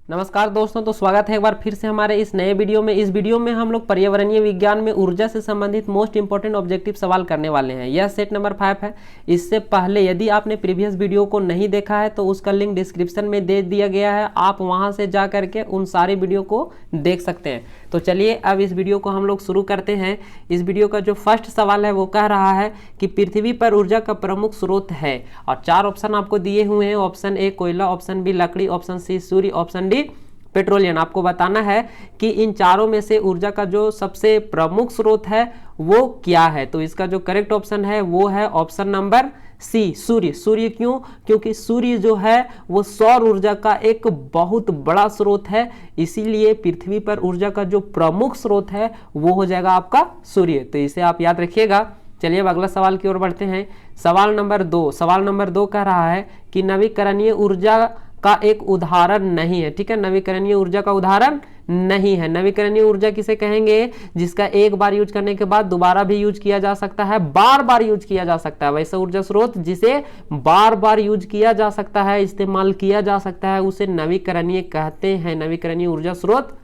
नमस्कार दोस्तों, तो स्वागत है एक बार फिर से हमारे इस नए वीडियो में। इस वीडियो में हम लोग पर्यावरणीय विज्ञान में ऊर्जा से संबंधित मोस्ट इंपॉर्टेंट ऑब्जेक्टिव सवाल करने वाले हैं। यह सेट नंबर 5 है। इससे पहले यदि आपने प्रीवियस वीडियो को नहीं देखा है तो उसका लिंक डिस्क्रिप्शन में दे दिया गया है, आप वहां से जा करके उन सारे वीडियो को देख सकते हैं। तो चलिए अब इस वीडियो को हम लोग शुरू करते हैं। इस वीडियो का जो फर्स्ट सवाल है वो कह रहा है कि पृथ्वी पर ऊर्जा का प्रमुख स्रोत है, और 4 ऑप्शन आपको दिए हुए हैं। ऑप्शन ए कोयला, ऑप्शन बी लकड़ी, ऑप्शन सी सूर्य, ऑप्शन डी पेट्रोलियम। आपको बताना है कि इन चारों में से ऊर्जा का जो सबसे प्रमुख स्रोत है वो क्या है। तो इसका जो करेक्ट ऑप्शन है वो है ऑप्शन नंबर सी, सूर्य। सूर्य क्यों? क्योंकि सूर्य जो है वो सौर ऊर्जा का एक बहुत बड़ा स्रोत है, इसीलिए पृथ्वी पर ऊर्जा का जो प्रमुख स्रोत है वो हो जाएगा आपका सूर्य। तो इसे आप याद रखिएगा। चलिए अब अगला सवाल की ओर बढ़ते हैं। सवाल नंबर 2। सवाल नंबर 2 कह रहा है कि नवीकरणीय ऊर्जा का एक उदाहरण नहीं है। ठीक है, नवीकरणीय ऊर्जा का उदाहरण नहीं है। नवीकरणीय ऊर्जा किसे कहेंगे? जिसका एक बार यूज करने के बाद दोबारा भी यूज किया जा सकता है, बार बार यूज किया जा सकता है। वैसा ऊर्जा स्रोत जिसे बार बार यूज किया जा सकता है, इस्तेमाल किया जा सकता है, उसे नवीकरणीय कहते हैं, नवीकरणीय ऊर्जा स्रोत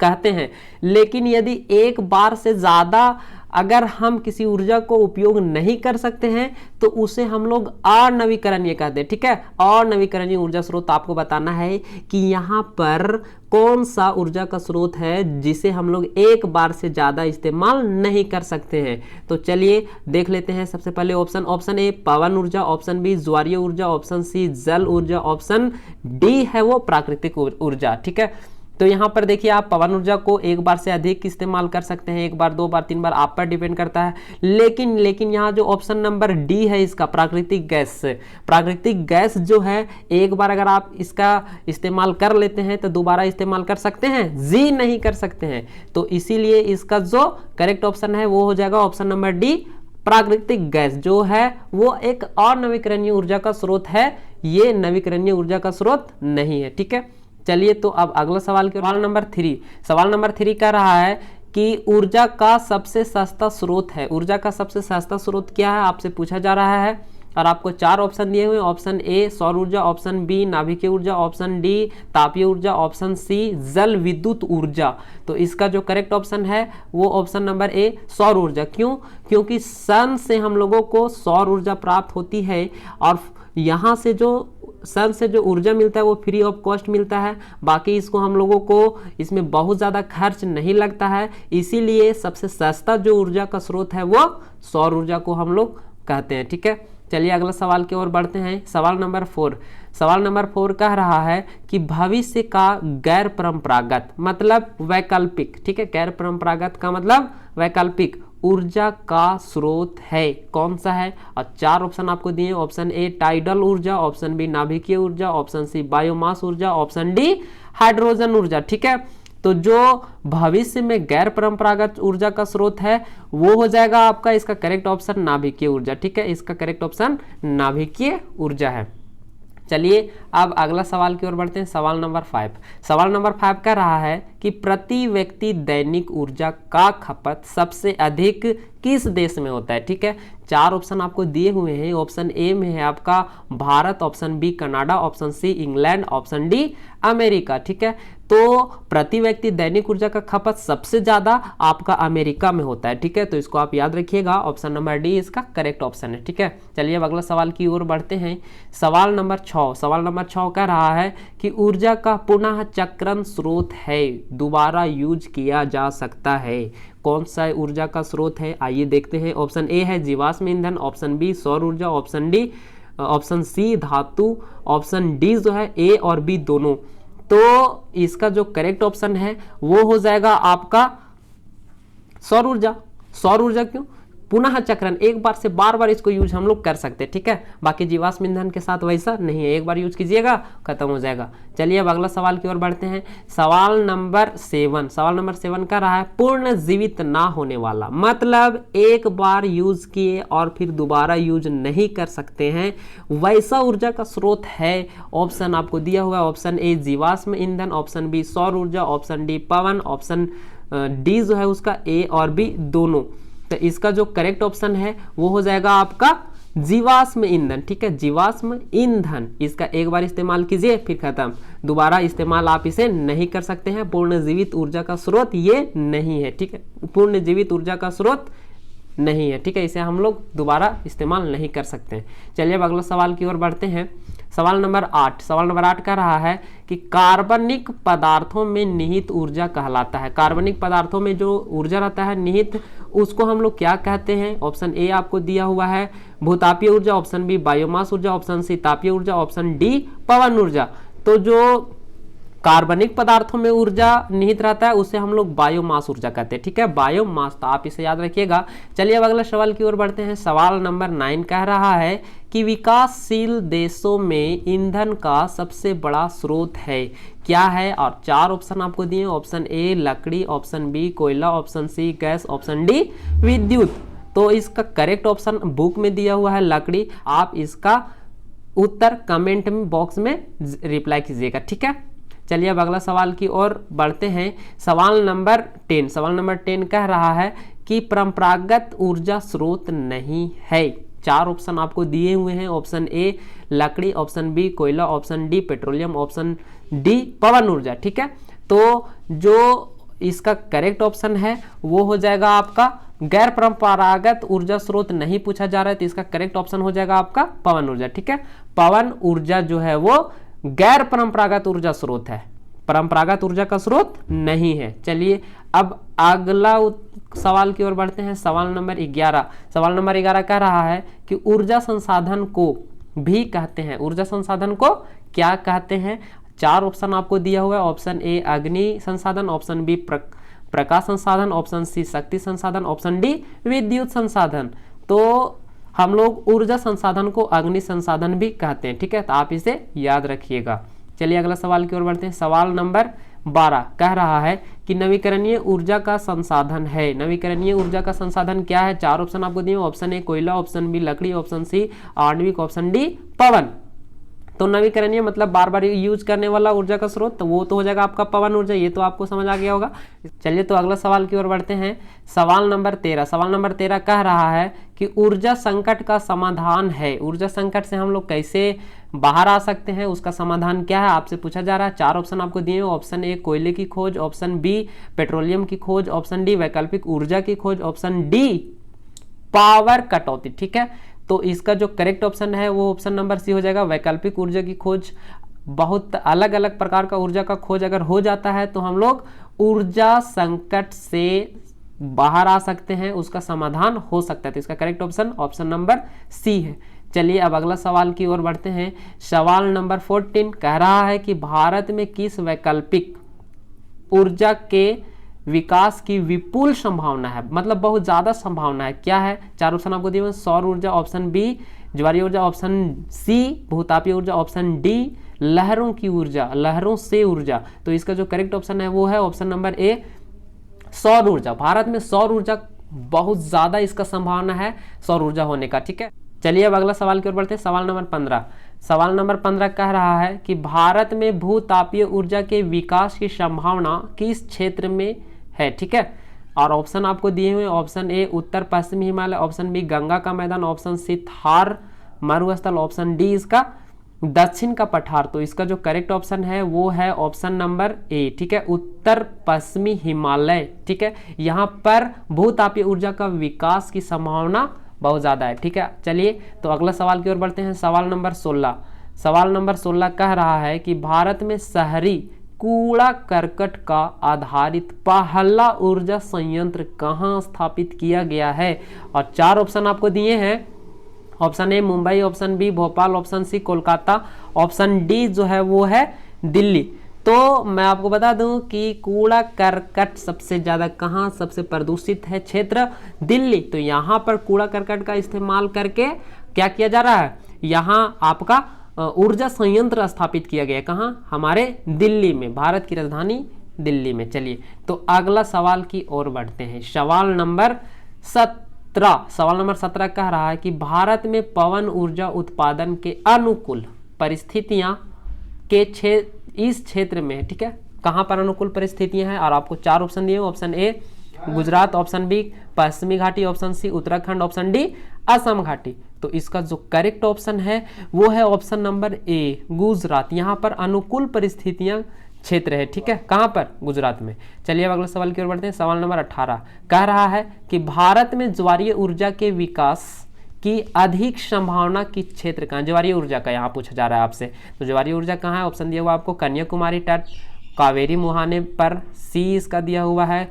कहते हैं। लेकिन यदि एक बार से ज्यादा अगर हम किसी ऊर्जा को उपयोग नहीं कर सकते हैं तो उसे हम लोग अनवीकरणीय कहते हैं। ठीक है, अनवीकरणीय ऊर्जा स्रोत आपको बताना है कि यहाँ पर कौन सा ऊर्जा का स्रोत है जिसे हम लोग एक बार से ज्यादा इस्तेमाल नहीं कर सकते हैं। तो चलिए देख लेते हैं। सबसे पहले ऑप्शन ए पवन ऊर्जा, ऑप्शन बी ज्वारीय ऊर्जा, ऑप्शन सी जल ऊर्जा, ऑप्शन डी है वो प्राकृतिक ऊर्जा। ठीक है, तो यहाँ पर देखिए आप पवन ऊर्जा को एक बार से अधिक इस्तेमाल कर सकते हैं, एक बार, 2 बार, 3 बार, आप पर डिपेंड करता है। लेकिन यहाँ जो ऑप्शन नंबर डी है इसका प्राकृतिक गैस जो है एक बार अगर आप इसका इस्तेमाल कर लेते हैं तो दोबारा इस्तेमाल कर सकते हैं? जी नहीं कर सकते हैं। तो इसीलिए इसका जो करेक्ट ऑप्शन है वो हो जाएगा ऑप्शन नंबर डी, प्राकृतिक गैस जो है वो एक और नवीकरणीय ऊर्जा का स्रोत है, ये नवीकरणीय ऊर्जा का स्रोत नहीं है। ठीक है, चलिए तो अब अगला सवाल के सवाल नंबर 3 कह रहा है कि ऊर्जा का सबसे सस्ता स्रोत है। ऊर्जा का सबसे सस्ता स्रोत क्या है आपसे पूछा जा रहा है, और आपको 4 ऑप्शन दिए हुए। ऑप्शन ए सौर ऊर्जा, ऑप्शन बी नाभिकीय ऊर्जा, ऑप्शन डी तापीय ऊर्जा, ऑप्शन सी जल विद्युत ऊर्जा। तो इसका जो करेक्ट ऑप्शन है वो ऑप्शन नंबर ए सौर ऊर्जा। क्यों? क्योंकि सन से हम लोगों को सौर ऊर्जा प्राप्त होती है, और यहाँ से जो सन से जो ऊर्जा मिलता है वो फ्री ऑफ कॉस्ट मिलता है। बाकी इसको हम लोगों को इसमें बहुत ज़्यादा खर्च नहीं लगता है, इसीलिए सबसे सस्ता जो ऊर्जा का स्रोत है वो सौर ऊर्जा को हम लोग कहते हैं। ठीक है, चलिए अगला सवाल की ओर बढ़ते हैं। सवाल नंबर 4 कह रहा है कि भविष्य का गैर परंपरागत मतलब वैकल्पिक, ठीक है, गैर परंपरागत का मतलब वैकल्पिक ऊर्जा का स्रोत है, कौन सा है? और 4 ऑप्शन आपको दिए। ऑप्शन ए टाइडल ऊर्जा, ऑप्शन बी नाभिकीय ऊर्जा, ऑप्शन सी बायोमास ऊर्जा, ऑप्शन डी हाइड्रोजन ऊर्जा। ठीक है, तो जो भविष्य में गैर परंपरागत ऊर्जा का स्रोत है वो हो जाएगा आपका, इसका करेक्ट ऑप्शन नाभिकीय ऊर्जा। ठीक है, इसका करेक्ट ऑप्शन नाभिकीय ऊर्जा है। चलिए अब अगला सवाल की ओर बढ़ते हैं। सवाल नंबर 5 कह रहा है कि प्रति व्यक्ति दैनिक ऊर्जा का खपत सबसे अधिक किस देश में होता है। ठीक है, 4 ऑप्शन आपको दिए हुए हैं। ऑप्शन ए में है आपका Bharat, option B Canada, option C England, option D America. ठीक है, तो प्रति व्यक्ति दैनिक ऊर्जा का खपत सबसे ज्यादा आपका अमेरिका में होता है। ठीक है, तो इसको आप याद रखिएगा, ऑप्शन नंबर डी इसका करेक्ट ऑप्शन है। ठीक है, चलिए अब अगला सवाल की ओर बढ़ते हैं। सवाल नंबर 6 कह रहा है कि ऊर्जा का पुनः चक्रण स्रोत है, दोबारा यूज किया जा सकता है, कौन सा ऊर्जा का स्रोत है? आइए देखते हैं। ऑप्शन ए है जीवाश्म ईंधन, ऑप्शन बी सौर ऊर्जा, ऑप्शन सी धातु, ऑप्शन डी जो है ए और बी दोनों। तो इसका जो करेक्ट ऑप्शन है वो हो जाएगा आपका सौर ऊर्जा। क्यों? पुनः चक्रण, एक बार से बार बार इसको यूज हम लोग कर सकते हैं। ठीक है, बाकी जीवाश्म ईंधन के साथ वैसा नहीं है, एक बार यूज कीजिएगा खत्म हो जाएगा। चलिए अब अगला सवाल की ओर बढ़ते हैं। सवाल नंबर 7 का रहा है पूर्ण जीवित ना होने वाला मतलब एक बार यूज किए और फिर दोबारा यूज नहीं कर सकते हैं, वैसा ऊर्जा का स्रोत है। ऑप्शन आपको दिया हुआ है। ऑप्शन ए जीवाश्म ईंधन, ऑप्शन बी सौर ऊर्जा, ऑप्शन डी पवन, ऑप्शन डी जो है उसका ए और बी दोनों। तो इसका जो करेक्ट ऑप्शन है वो हो जाएगा आपका जीवाश्म ईंधन, ठीक है, जीवाश्म ईंधन, इसका एक बार इस्तेमाल कीजिए फिर खत्म, दोबारा इस्तेमाल आप इसे नहीं कर सकते हैं। पूर्ण जीवित ऊर्जा का स्रोत ये नहीं है, ठीक है, पूर्ण जीवित ऊर्जा का स्रोत नहीं है, ठीक है, इसे हम लोग दोबारा इस्तेमाल नहीं कर सकते हैं। चलिए अब अगला सवाल की ओर बढ़ते हैं। सवाल नंबर 8, सवाल नंबर 8 कह रहा है कि कार्बनिक पदार्थों में निहित ऊर्जा कहलाता है। कार्बनिक पदार्थों में जो ऊर्जा रहता है निहित, उसको हम लोग क्या कहते हैं? ऑप्शन ए आपको दिया हुआ है भूतापीय ऊर्जा, ऑप्शन बी बायोमास ऊर्जा, ऑप्शन सी तापीय ऊर्जा, ऑप्शन डी पवन ऊर्जा। तो जो कार्बनिक पदार्थों में ऊर्जा निहित रहता है उसे हम लोग बायोमास ऊर्जा कहते हैं, ठीक है, बायोमास, तो आप इसे याद रखिएगा। चलिए अब अगला सवाल की ओर बढ़ते हैं। सवाल नंबर 9 कह रहा है कि विकासशील देशों में ईंधन का सबसे बड़ा स्रोत है, क्या है? और 4 ऑप्शन आपको दिए, ऑप्शन ए लकड़ी, ऑप्शन बी कोयला, option C gas, option D विद्युत। तो इसका करेक्ट ऑप्शन बुक में दिया हुआ है लकड़ी। आप इसका उत्तर कमेंट में बॉक्स में रिप्लाई कीजिएगा, ठीक है। चलिए अब अगला सवाल की ओर बढ़ते हैं। सवाल नंबर 10, सवाल नंबर 10 कह रहा है कि परंपरागत ऊर्जा स्रोत नहीं है। 4 ऑप्शन आपको दिए हुए हैं, ऑप्शन ए लकड़ी, ऑप्शन बी कोयला, ऑप्शन डी पेट्रोलियम, ऑप्शन डी पवन ऊर्जा, ठीक है। तो जो इसका करेक्ट ऑप्शन है वो हो जाएगा आपका गैर परंपरागत ऊर्जा स्रोत नहीं पूछा जा रहा है, तो इसका करेक्ट ऑप्शन हो जाएगा आपका पवन ऊर्जा, ठीक है। पवन ऊर्जा जो है वो गैर परंपरागत ऊर्जा स्रोत है, परंपरागत ऊर्जा का स्रोत नहीं है। चलिए अब अगला सवाल की ओर बढ़ते हैं। सवाल नंबर 11, सवाल नंबर 11 कह रहा है कि ऊर्जा संसाधन को भी कहते हैं, ऊर्जा संसाधन को क्या कहते हैं? 4 ऑप्शन आपको दिया हुआ है, ऑप्शन ए अग्नि संसाधन, ऑप्शन बी प्रकाश संसाधन, ऑप्शन सी शक्ति संसाधन, ऑप्शन डी विद्युत संसाधन। तो हम लोग ऊर्जा संसाधन को अग्नि संसाधन भी कहते हैं, ठीक है, तो आप इसे याद रखिएगा। चलिए अगला सवाल की ओर बढ़ते हैं। सवाल नंबर 12 कह रहा है कि नवीकरणीय ऊर्जा का संसाधन है, नवीकरणीय ऊर्जा का संसाधन क्या है? 4 ऑप्शन आपको दिए, ऑप्शन ए कोयला, ऑप्शन बी लकड़ी, ऑप्शन सी आणविक, ऑप्शन डी पवन। तो नवीकरणीय मतलब बार बार यूज करने वाला ऊर्जा का स्रोत, तो वो तो हो जाएगा आपका पवन ऊर्जा, ये तो आपको समझ आ गया होगा। चलिए तो अगला सवाल की ओर बढ़ते हैं। सवाल नंबर 13, सवाल नंबर 13 कह रहा है कि ऊर्जा संकट का समाधान है, ऊर्जा संकट से हम लोग कैसे बाहर आ सकते हैं, उसका समाधान क्या है आपसे पूछा जा रहा है। 4 ऑप्शन आपको दिए, ऑप्शन ए कोयले की खोज, ऑप्शन बी पेट्रोलियम की खोज, ऑप्शन डी वैकल्पिक ऊर्जा की खोज, ऑप्शन डी पावर कटौती, ठीक है। तो इसका जो करेक्ट ऑप्शन है वो ऑप्शन नंबर सी हो जाएगा, वैकल्पिक ऊर्जा की खोज। बहुत अलग अलग प्रकार का ऊर्जा का खोज अगर हो जाता है तो हम लोग ऊर्जा संकट से बाहर आ सकते हैं, उसका समाधान हो सकता है। तो इसका correct option option number C है। चलिए अब अगला सवाल की ओर बढ़ते हैं। सवाल नंबर 14 कह रहा है कि भारत में किस वैकल्पिक ऊर्जा के विकास की विपुल संभावना है, मतलब बहुत ज्यादा संभावना है, क्या है? 4 ऑप्शन आपको दिए, सौर ऊर्जा, ऑप्शन बी ज्वारीय ऊर्जा, ऑप्शन सी भूतापीय ऊर्जा, ऑप्शन डी लहरों की ऊर्जा, लहरों से ऊर्जा। तो इसका जो करेक्ट ऑप्शन है वो है ऑप्शन नंबर ए सौर ऊर्जा। भारत में सौर ऊर्जा बहुत ज्यादा इसका संभावना है सौर ऊर्जा होने का, ठीक है। चलिए अब अगला सवाल की ओर बढ़ते हैं। सवाल नंबर 15, सवाल नंबर 15 कह रहा है कि भारत में भूतापीय ऊर्जा के विकास की संभावना किस क्षेत्र में है, ठीक है। और ऑप्शन आपको दिए हुए, ऑप्शन ए उत्तर पश्चिमी हिमालय, ऑप्शन बी गंगा का मैदान, ऑप्शन सी थार मरुस्थल, ऑप्शन डी इसका दक्षिण का पठार। तो इसका जो करेक्ट ऑप्शन है वो है ऑप्शन नंबर ए, ठीक है, उत्तर पश्चिमी हिमालय, ठीक है। यहाँ पर भूतापीय ऊर्जा का विकास की संभावना बहुत ज्यादा है, ठीक है। चलिए तो अगला सवाल की ओर बढ़ते हैं। सवाल नंबर 16, सवाल नंबर 16 कह रहा है कि भारत में शहरी कूड़ा करकट का आधारित पहला ऊर्जा संयंत्र कहाँ स्थापित किया गया है? और 4 ऑप्शन आपको दिए हैं, option A Mumbai, option B Bhopal, option C Kolkata, option D जो है वो है दिल्ली। तो मैं आपको बता दूं कि कूड़ा करकट सबसे ज्यादा कहाँ सबसे प्रदूषित है क्षेत्र? दिल्ली। तो यहाँ पर कूड़ा करकट का इस्तेमाल करके क्या किया जा रहा है? यहाँ आपका ऊर्जा संयंत्र स्थापित किया गया, कहाँ? हमारे दिल्ली में, भारत की राजधानी दिल्ली में। चलिए तो अगला सवाल की ओर बढ़ते हैं। सवाल नंबर 17, सवाल नंबर 17 कह रहा है कि भारत में पवन ऊर्जा उत्पादन के अनुकूल परिस्थितियां के इस क्षेत्र में, ठीक है, कहाँ पर अनुकूल परिस्थितियां हैं? और आपको 4 ऑप्शन दिए, option A Gujarat, option B पश्चिमी घाटी, option C Uttarakhand, option D Assam घाटी। तो इसका जो करेक्ट ऑप्शन है वो है ऑप्शन नंबर ए, गुजरात। यहाँ पर अनुकूल परिस्थितियां क्षेत्र है, ठीक है, कहाँ पर? गुजरात में। चलिए अब अगला सवाल की ओर बढ़ते हैं। सवाल नंबर 18 कह रहा है कि भारत में ज्वारीय ऊर्जा के विकास की अधिक संभावना की क्षेत्र कहाँ? ज्वारीय ऊर्जा का यहाँ पूछा जा रहा है आपसे। तो ज्वारीय ऊर्जा कहाँ है? ऑप्शन दिया हुआ आपको कन्याकुमारी तट, कावेरी मुहाने पर, सी इसका दिया हुआ है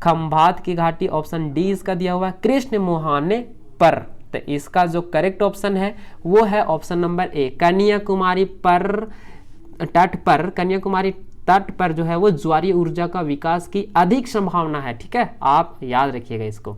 खंभात की घाटी, ऑप्शन डी इसका दिया हुआ है कृष्ण मुहाने पर। तो इसका जो करेक्ट ऑप्शन है वो है ऑप्शन नंबर ए, कन्याकुमारी पर तट पर, कन्याकुमारी तट पर जो है वो ज्वारीय ऊर्जा का विकास की अधिक संभावना है, ठीक है, आप याद रखिएगा इसको।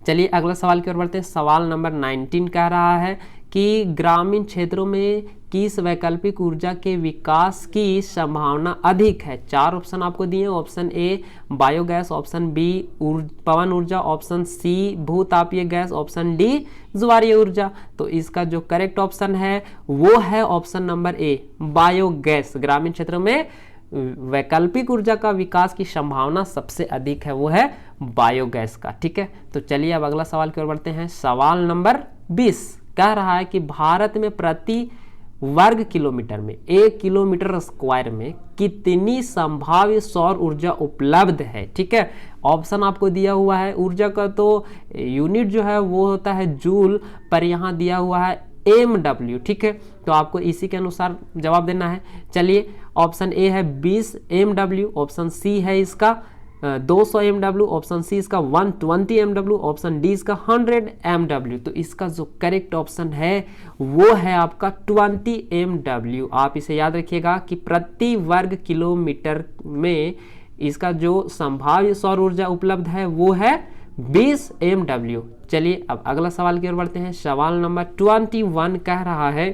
चलिए अगला सवाल की ओर बढ़ते हैं। सवाल नंबर 19 कह रहा है कि ग्रामीण क्षेत्रों में किस वैकल्पिक ऊर्जा के विकास की संभावना अधिक है? 4 ऑप्शन आपको दिए, option A biogas, option B पवन ऊर्जा, ऑप्शन सी भूतापीय गैस, ऑप्शन डी ज्वारीय ऊर्जा। तो इसका जो करेक्ट ऑप्शन है वो है ऑप्शन नंबर ए, बायोगैस। ग्रामीण क्षेत्रों में वैकल्पिक ऊर्जा का विकास की संभावना सबसे अधिक है, वो है बायोगैस का, ठीक है। तो चलिए अब अगला सवाल की ओर बढ़ते हैं। सवाल नंबर 20 कह रहा है कि भारत में प्रति वर्ग किलोमीटर में 1 किलोमीटर स्क्वायर में कितनी संभाव्य सौर ऊर्जा उपलब्ध है, ठीक है। ऑप्शन आपको दिया हुआ है, ऊर्जा का तो यूनिट जो है वो होता है जूल, पर यहाँ दिया हुआ है MW, ठीक है, तो आपको इसी के अनुसार जवाब देना है। चलिए ऑप्शन ए है 20 MW, ऑप्शन सी है इसका 200 MW, ऑप्शन सी इसका 120 MW, ऑप्शन डी इसका 100 MW। तो इसका जो करेक्ट ऑप्शन है वो है आपका 20 MW। आप इसे याद रखिएगा कि प्रति वर्ग किलोमीटर में इसका जो संभाव्य सौर ऊर्जा उपलब्ध है वो है 20 MW। चलिए अब अगला सवाल की ओर बढ़ते हैं। सवाल नंबर 21 कह रहा है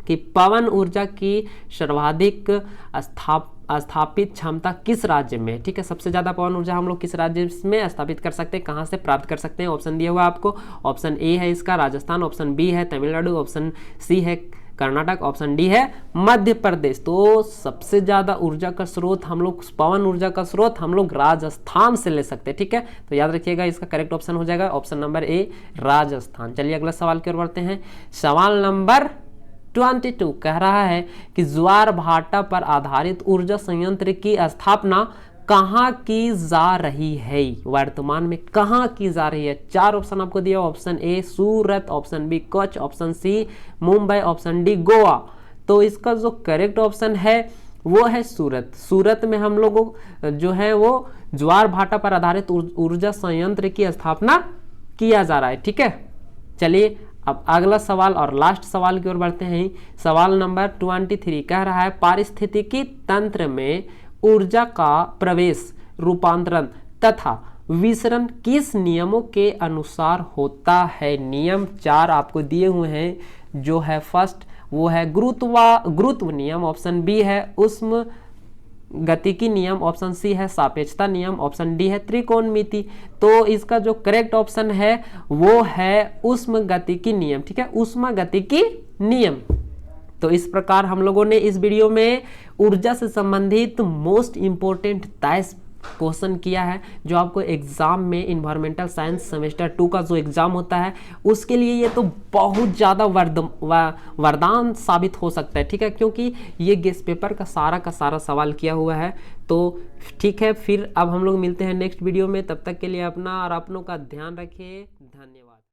कि पवन ऊर्जा की सर्वाधिक स्थापित क्षमता किस राज्य में, ठीक है, सबसे ज्यादा पवन ऊर्जा हम लोग किस राज्य में स्थापित कर सकते हैं, कहां से प्राप्त कर सकते हैं? ऑप्शन दिया हुआ आपको, ऑप्शन ए है इसका राजस्थान, ऑप्शन बी है तमिलनाडु, ऑप्शन सी है कर्नाटक, ऑप्शन डी है मध्य प्रदेश। तो सबसे ज्यादा ऊर्जा का स्रोत हम लोग, पवन ऊर्जा का स्रोत हम लोग राजस्थान से ले सकते हैं, ठीक है। तो याद रखिएगा इसका करेक्ट ऑप्शन हो जाएगा ऑप्शन नंबर ए, राजस्थान। चलिए अगला सवाल की ओर बढ़ते हैं। सवाल नंबर 22 कह रहा है कि ज्वार भाटा पर आधारित ऊर्जा संयंत्र की स्थापना कहाँ की जा रही है? वर्तमान में कहाँ की जा रही है? 4 ऑप्शन आपको दिया, option A Surat, option B Kutch, option C Mumbai, option D Goa. तो इसका जो करेक्ट ऑप्शन है वो है सूरत। सूरत में हम लोगों जो है वो ज्वार भाटा पर आधारित ऊर्जा संयंत्र की स्थापना किया जा रहा है, ठीक है। चलिए अब अगला सवाल और लास्ट सवाल की ओर बढ़ते हैं। सवाल नंबर 23 कह रहा है पारिस्थितिकी तंत्र में ऊर्जा का प्रवेश, रूपांतरण तथा विसरण किस नियमों के अनुसार होता है? नियम 4 आपको दिए हुए हैं, जो है फर्स्ट वो है गुरुत्व नियम, ऑप्शन बी है उष्म गतिकी नियम, ऑप्शन सी है सापेक्षता नियम, ऑप्शन डी है त्रिकोणमिति। तो इसका जो करेक्ट ऑप्शन है वो है उष्म गतिकी नियम, ठीक है, उष्मा गतिकी नियम। तो इस प्रकार हम लोगों ने इस वीडियो में ऊर्जा से संबंधित मोस्ट इंपोर्टेंट 23 क्वेश्चन किया है, जो आपको एग्जाम में इन्वायरमेंटल साइंस सेमेस्टर 2 का जो एग्जाम होता है उसके लिए ये तो बहुत ज़्यादा वरदान साबित हो सकता है, ठीक है, क्योंकि ये गेस्ट पेपर का सारा सवाल किया हुआ है। तो ठीक है, फिर अब हम लोग मिलते हैं नेक्स्ट वीडियो में। तब तक के लिए अपना और अपनों का ध्यान रखिए। धन्यवाद।